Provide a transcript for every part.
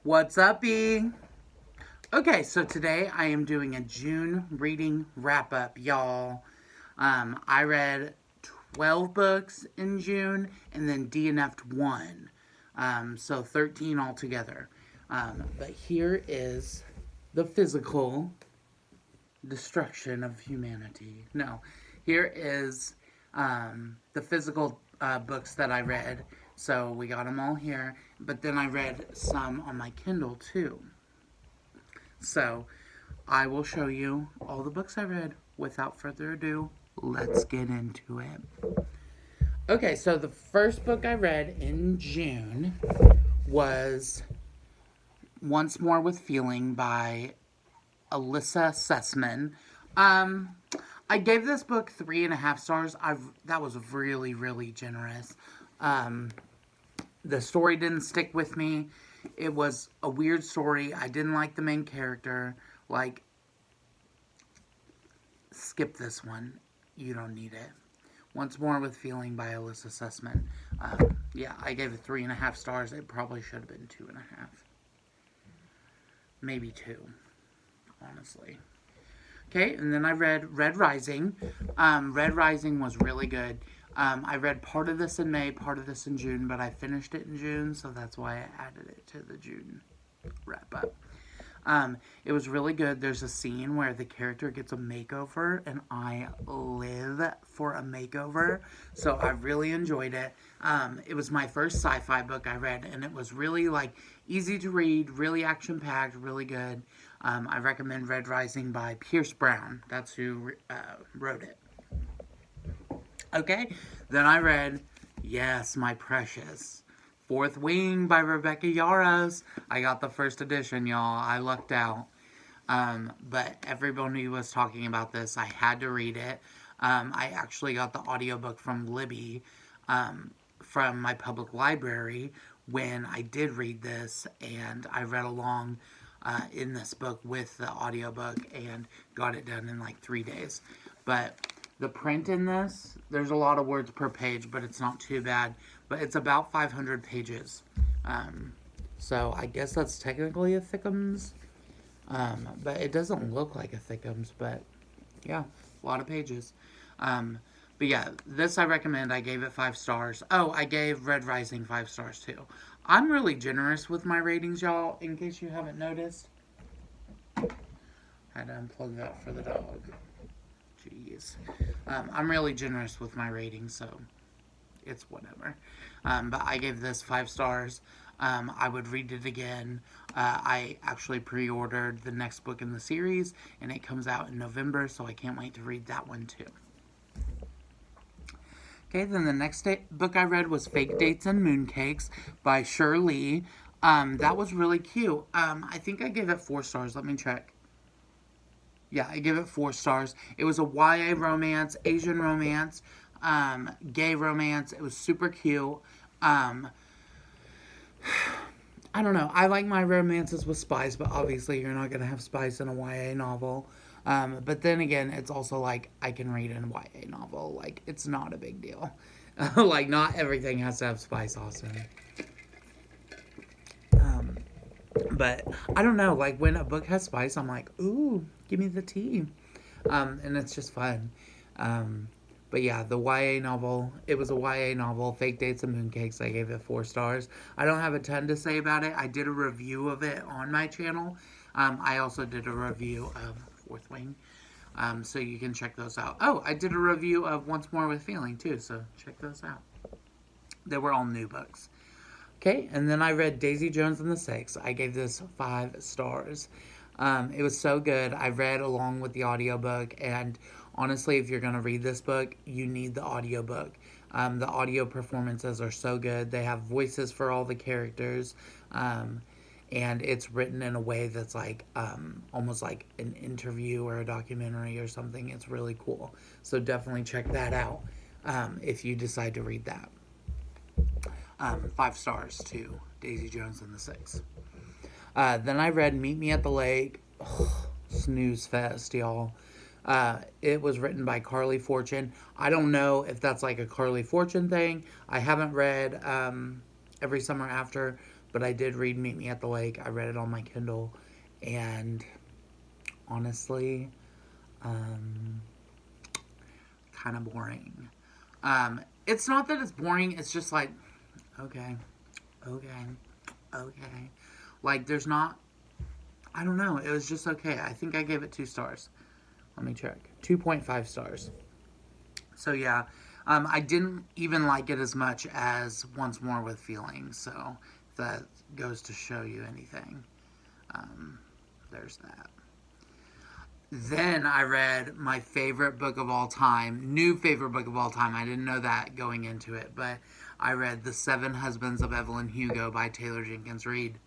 What's up, E? Okay, so today I am doing a June reading wrap up, y'all. I read 12 books in June and then DNF'd one. So 13 altogether. But here is the physical destruction of humanity. No, here is the physical books that I read. So we got them all here. But then I read some on my Kindle too. So I will show you all the books I read. Without further ado, let's get into it. Okay, so the first book I read in June was Once More with Feeling by Alyssa Sussman. I gave this book 3.5 stars. That was really, really generous. The story didn't stick with me. It was a weird story. I didn't like the main character. Like, skip this one. You don't need it. Once More with Feeling by Alyssa Sussman. Yeah, I gave it 3.5 stars. It probably should have been 2.5. Maybe 2, honestly. Okay, and then I read Red Rising. Red Rising was really good. I read part of this in May, part of this in June, but I finished it in June, so that's why I added it to the June wrap-up. It was really good. There's a scene where the character gets a makeover, and I live for a makeover, so I really enjoyed it. It was my first sci-fi book I read, and it was really, like, easy to read, really action-packed, really good. I recommend Red Rising by Pierce Brown. That's who wrote it. Okay, then I read, yes, my precious, Fourth Wing by Rebecca Yarros. I got the first edition, y'all. I lucked out. But everybody was talking about this. I had to read it. I actually got the audiobook from Libby from my public library when I did read this, and I read along in this book with the audiobook and got it done in like 3 days. But the print in this, there's a lot of words per page, but it's not too bad. But it's about 500 pages. So I guess that's technically a thickums. But it doesn't look like a thickums, but yeah, a lot of pages. But yeah, this I recommend. I gave it 5 stars. Oh, I gave Red Rising 5 stars too. I'm really generous with my ratings, y'all, in case you haven't noticed. Had to unplug that for the dog. Jeez. I'm really generous with my ratings, so it's whatever. But I gave this 5 stars. I would read it again. I actually pre-ordered the next book in the series, and it comes out in November, so I can't wait to read that one too. Okay, then the next book I read was Fake Dates and Mooncakes by Shirley. That was really cute. I think I gave it 4 stars. Let me check. Yeah, I give it 4 stars. It was a YA romance, Asian romance, gay romance. It was super cute. I don't know. I like my romances with spice, but obviously you're not going to have spice in a YA novel. But then again, it's also like I can read an YA novel. Like, it's not a big deal. Like, not everything has to have spice also. But I don't know, like when a book has spice, I'm like, ooh, give me the tea. And it's just fun. But yeah, the YA novel, it was a YA novel, Fake Dates and Mooncakes. I gave it 4 stars. I don't have a ton to say about it. I did a review of it on my channel. I also did a review of Fourth Wing. So you can check those out. Oh, I did a review of Once More with Feeling too, so check those out. They were all new books. Okay, and then I read Daisy Jones and the Six. I gave this 5 stars. It was so good. I read along with the audiobook, and honestly, if you're going to read this book, you need the audiobook. The audio performances are so good. They have voices for all the characters, and it's written in a way that's like almost like an interview or a documentary or something. It's really cool. So definitely check that out if you decide to read that. 5 stars to Daisy Jones and the Six. Then I read Meet Me at the Lake. Oh, snooze fest, y'all. It was written by Carly Fortune. I don't know if that's like a Carly Fortune thing. I haven't read Every Summer After, But I did read Meet Me at the Lake. I read it on my Kindle. And honestly, kind of boring. It's not that it's boring. It's just like, okay, okay, okay. Like, there's not, I don't know. It was just okay. I think I gave it 2 stars. Let me check. 2.5 stars. So, yeah. I didn't even like it as much as Once More with Feelings. So, if that goes to show you anything. There's that. Then I read my favorite book of all time, new favorite book of all time. I didn't know that going into it, but I read The Seven Husbands of Evelyn Hugo by Taylor Jenkins Reid.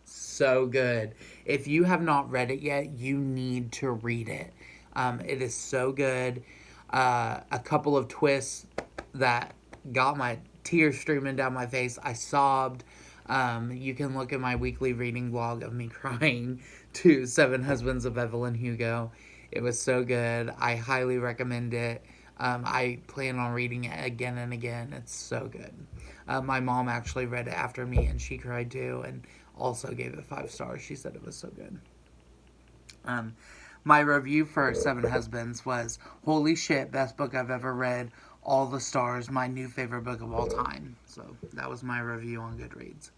So good. If you have not read it yet, you need to read it. It is so good. A couple of twists that got my tears streaming down my face. I sobbed. You can look at my weekly reading vlog of me crying to Seven Husbands of Evelyn Hugo. It was so good. I highly recommend it. I plan on reading it again and again. It's so good. My mom actually read it after me, and she cried too, and also gave it 5 stars. She said it was so good. My review for Seven Husbands was, holy shit, best book I've ever read. All the stars, my new favorite book of all time. So that was my review on Goodreads.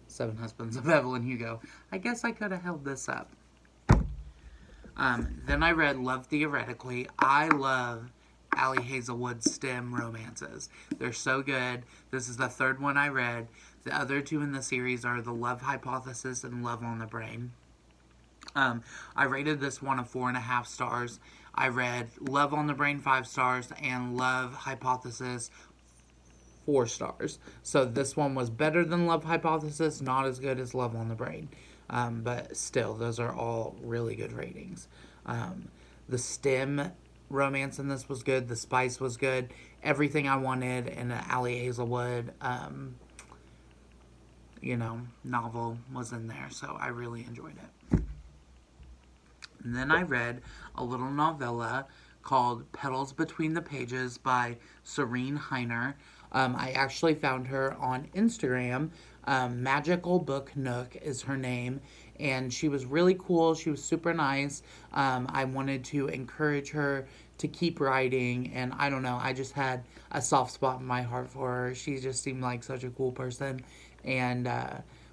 Seven Husbands of Evelyn Hugo. I guess I could have held this up. Then I read Love Theoretically. I love Ali Hazelwood's STEM romances. They're so good. This is the 3rd one I read. The other 2 in the series are The Love Hypothesis and Love on the Brain. I rated this one a 4.5 stars. I read Love on the Brain 5 stars and Love Hypothesis 4 stars. So this one was better than Love Hypothesis, not as good as Love on the Brain. But still, those are all really good ratings. The STEM romance in this was good. The spice was good. Everything I wanted in an Ali Hazelwood, novel was in there. So I really enjoyed it. And then I read a little novella called Petals Between the Pages by Serene Heiner. I actually found her on Instagram. Magical Book Nook is her name. And she was really cool. She was super nice. I wanted to encourage her to keep writing. And I don't know, I just had a soft spot in my heart for her. She just seemed like such a cool person. And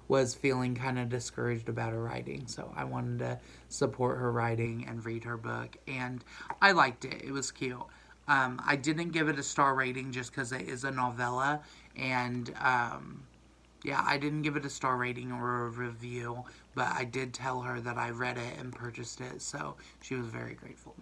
was feeling kind of discouraged about her writing. So I wanted to support her writing and read her book. And I liked it. It was cute. I didn't give it a star rating just because it is a novella. And, I didn't give it a star rating or a review. But I did tell her that I read it and purchased it. So she was very grateful.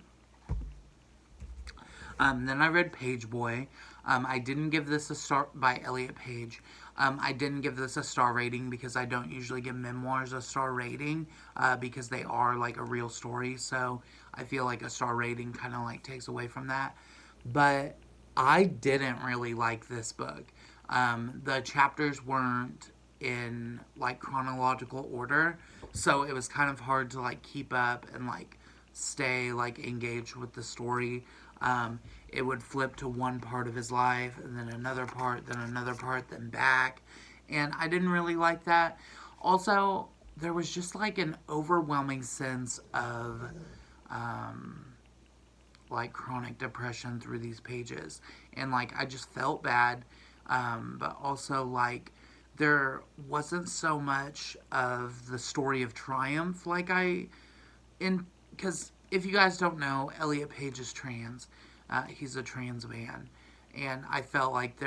Then I read Page Boy. I didn't give this a star by Elliot Page. I didn't give this a star rating because I don't usually give memoirs a star rating because they are like a real story. So I feel like a star rating kind of like takes away from that. But I didn't really like this book. The chapters weren't in like chronological order, so it was kind of hard to like keep up and like stay like engaged with the story. It would flip to one part of his life and then another part, then back. And I didn't really like that. Also, there was just like an overwhelming sense of like chronic depression through these pages. And like I just felt bad. But also like there wasn't so much of the story of triumph because if you guys don't know, Elliot Page is trans. He's a trans man. And I felt like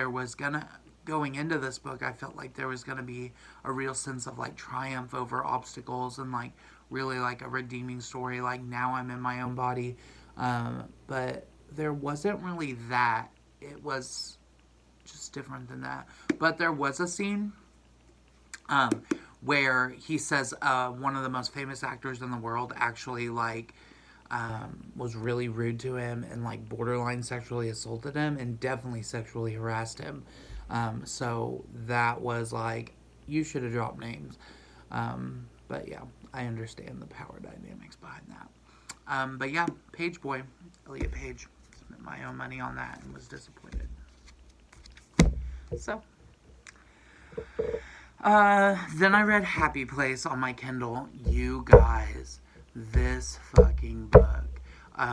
going into this book, I felt like there was gonna be a real sense of like triumph over obstacles and like really like a redeeming story. Like now I'm in my own body. But there wasn't really that. It was just different than that. But there was a scene where he says one of the most famous actors in the world actually like was really rude to him and like borderline sexually assaulted him and definitely sexually harassed him. So that was like, you should have dropped names. But yeah, I understand the power dynamics behind that. But yeah, Page Boy, Elliot Page, spent my own money on that and was disappointed. So, Then I read Happy Place on my Kindle. You guys, this fucking book.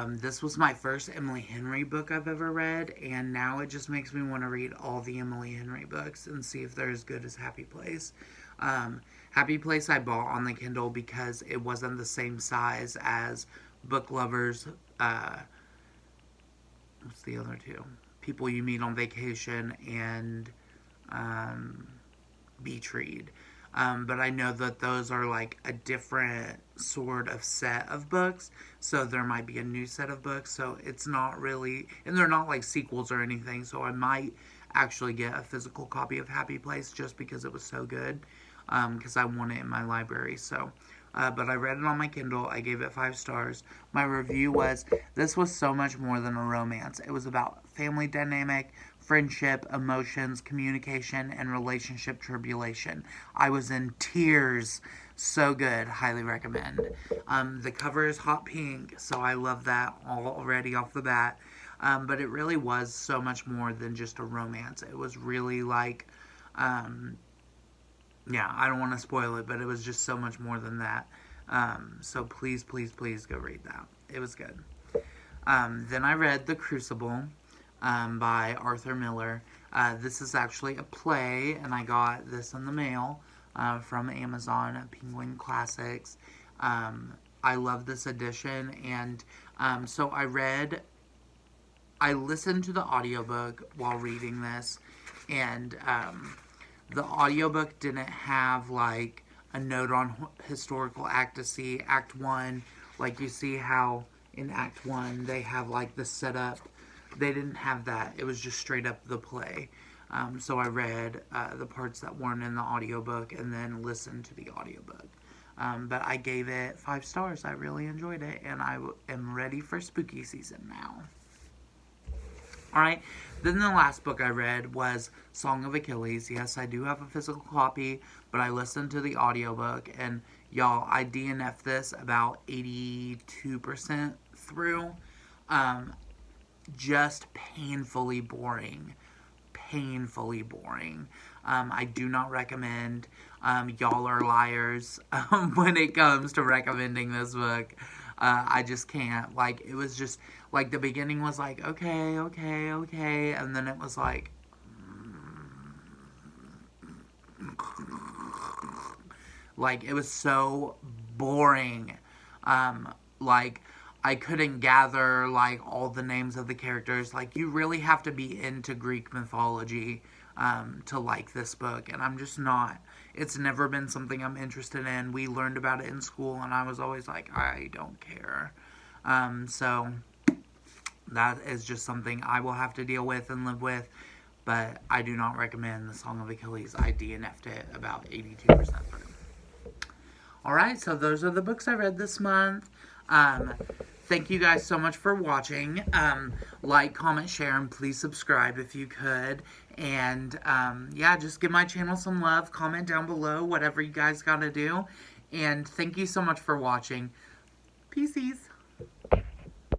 This was my first Emily Henry book I've ever read, and now it just makes me want to read all the Emily Henry books and see if they're as good as Happy Place. Happy Place I bought on the Kindle because it wasn't the same size as Book Lovers, what's the other two? People You Meet on Vacation and Beach Read. But I know that those are like a different sort of set of books, so there might be a new set of books, so it's not really, and they're not like sequels or anything, so I might actually get a physical copy of Happy Place just because it was so good, because I want it in my library. So but I read it on my Kindle. I gave it 5 stars. My review was, this was so much more than a romance. It was about family dynamic, friendship, emotions, communication, and relationship tribulation. I was in tears. So good. Highly recommend. The cover is hot pink, so I love that already off the bat. But it really was so much more than just a romance. It was really like, yeah, I don't want to spoil it, but it was just so much more than that. So please, please, please go read that. It was good. Then I read The Crucible by Arthur Miller. This is actually a play, and I got this in the mail from Amazon, Penguin Classics. I love this edition, and so I listened to the audiobook while reading this, and the audiobook didn't have like a note on historical accuracy. Act 1, like you see how in Act 1 they have like the setup. They didn't have that. It was just straight up the play. So I read the parts that weren't in the audiobook and then listened to the audiobook. But I gave it 5 stars. I really enjoyed it, and I am ready for spooky season now. Alright, then the last book I read was Song of Achilles. Yes, I do have a physical copy, but I listened to the audiobook, and y'all, I DNF'd this about 82% through. Just painfully boring. Painfully boring. I do not recommend. Y'all are liars when it comes to recommending this book. I just can't. Like, it was just, like, the beginning was like, okay, and then it was like, it was so boring. Like, I couldn't gather, like, all the names of the characters. Like, you really have to be into Greek mythology to like this book, and I'm just not. It's never been something I'm interested in. We learned about it in school, and I was always like, I don't care. So that is just something I will have to deal with and live with, but I do not recommend The Song of Achilles. I DNF'd it about 82% through. Alright, so those are the books I read this month. Thank you guys so much for watching. Like, comment, share, and please subscribe if you could. And, yeah, just give my channel some love. Comment down below, whatever you guys gotta do. And thank you so much for watching. Peace.